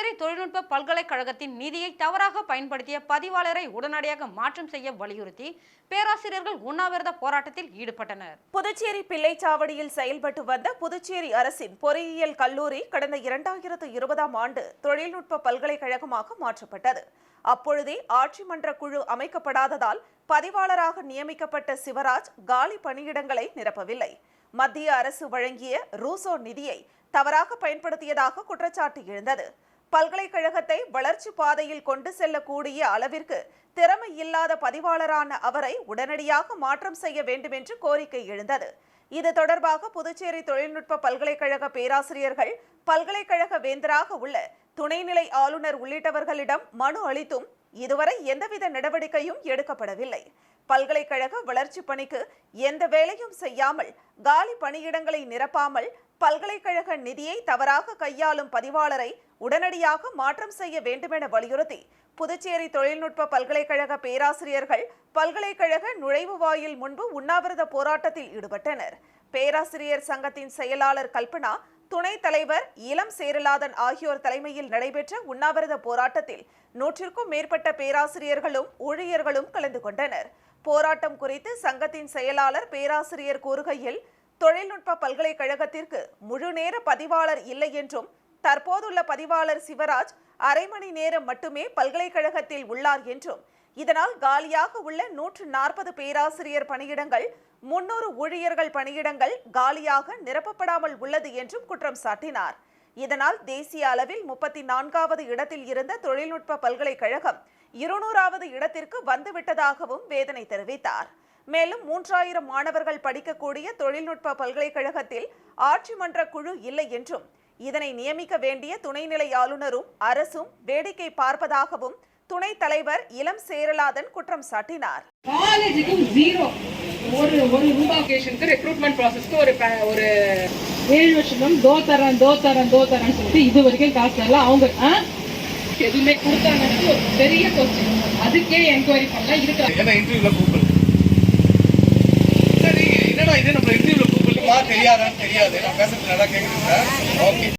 புதுச்சேரி தொழில்நுட்ப பல்கலைக்கழகத்தின் நிதியை தவறாக பயன்படுத்திய பதிவாளரை உடனடியாக மாற்றம் செய்ய வலியுறுத்தி பேராசிரியர்கள் உண்ணாவிரத போராட்டத்தில் ஈடுபட்டனர். புதுச்சேரி பிள்ளைச்சாவடியில் செயல்பட்டு வந்த புதுச்சேரி அரசின் பொறியியல் கல்லூரி கடந்த 2020ஆம் ஆண்டு தொழில்நுட்ப பல்கலைக்கழகமாக மாற்றப்பட்டது. அப்பொழுதே ஆட்சி மன்ற குழு அமைக்கப்படாததால் பதிவாளராக நியமிக்கப்பட்ட சிவராஜ் காலி பணியிடங்களை நிரப்பவில்லை. மத்திய அரசு வழங்கிய ரூசோ நிதியை தவறாக பயன்படுத்தியதாக குற்றச்சாட்டு எழுந்தது. பல்கலைக்கழகத்தை வளர்ச்சி பாதையில் கொண்டு செல்லக்கூடிய அளவிற்கு திறமை இல்லாத பதிவாளரான அவரை உடனடியாக மாற்றம் செய்ய வேண்டும் என்று கோரிக்கை எழுந்தது. இது தொடர்பாக புதுச்சேரி தொழில்நுட்ப பல்கலைக்கழக பேராசிரியர்கள் பல்கலைக்கழக வேந்தராக உள்ள துணைநிலை ஆளுநர் உள்ளிட்டவர்களிடம் மனு அளித்தும் இதுவரை எந்தவித நடவடிக்கையும் எடுக்கப்படவில்லை. பல்கலைக்கழக வளர்ச்சி பணிக்கு எந்த வேலையும் செய்யாமல் காலி பணியிடங்களை நிரப்பாமல் பல்கலைக்கழக நிதியை தவறாக கையாளும் பதிவாளரை உடனடியாக மாற்றம் செய்ய வேண்டுமென வலியுறுத்தி புதுச்சேரி தொழில்நுட்ப பல்கலைக்கழக பேராசிரியர்கள் பல்கலைக்கழக நுழைவு வாயில் முன்பு உண்ணாவிரத போராட்டத்தில் ஈடுபட்டனர். பேராசிரியர் சங்கத்தின் செயலாளர் கல்பனா, துணைத் தலைவர் இளம் சேரலாதன் ஆகியோர் தலைமையில் நடைபெற்ற உண்ணாவிரத போராட்டத்தில் 100க்கும் மேற்பட்ட பேராசிரியர்களும் ஊழியர்களும் கலந்து கொண்டனர். போராட்டம் குறித்து சங்கத்தின் செயலாளர் பேராசிரியர் கூறுகையில், தொழில்நுட்ப பல்கலைக்கழகத்திற்கு முழு நேர பதிவாளர் இல்லை என்றும் தற்போதுள்ள பதிவாளர் சிவராஜ் அரை மணி நேரம் மட்டுமே பல்கலைக்கழகத்தில் உள்ளார் என்றும் இதனால் காலியாக உள்ள 140 பேராசிரியர் பணியிடங்கள் 300 ஊழியர்கள் பணியிடங்கள் காலியாக நிரப்பப்படாமல் உள்ளது என்றும் குற்றம் சாட்டினார். இதனால் தேசிய அளவில் 34வது இடத்தில் இருந்த தொழில்நுட்ப பல்கலைக்கழகம் 200வது இடத்திற்கு வந்துவிட்டதாகவும் வேதனை தெரிவித்தார். மேலும் 3000 மாணவர்கள் படிக்கக்கூடிய தொழில்நுட்ப பல்கலைக்கழகத்தில் ஆட்சி மன்ற குழு இல்லை என்றும் இதனை நியமிக்க வேண்டிய துணைநிலை ஆளுநரும் அரசும் வேடிக்கை பார்ப்பதாகவும் துணைத் தலைவர் இளம் சேரலாதன் குற்றம் சாட்டினார். காலேஜுக்கு ஜீரோ ஒரு ரூபாகேஷனுக்கு ரெக்ரூட்மெண்ட் ப்ராசஸ்க்கு ஒரு 7 வருஷம் தரேன்னு சொல்லிட்டு இது வரைக்கும் காசு தரல. அவங்க எதுவுமே கொடுத்தாங்கன்னு ஒரு பெரிய கொஸ்டின். அதுக்கே என்கொயரி பண்ணலாம் இருக்கிறாங்க. என்னடா இது நம்ம இன்டர்வியூல கூப்பிடலாமா தெரியாது நான் பேசுறது நல்லா கேக்குது சார். ஓகே.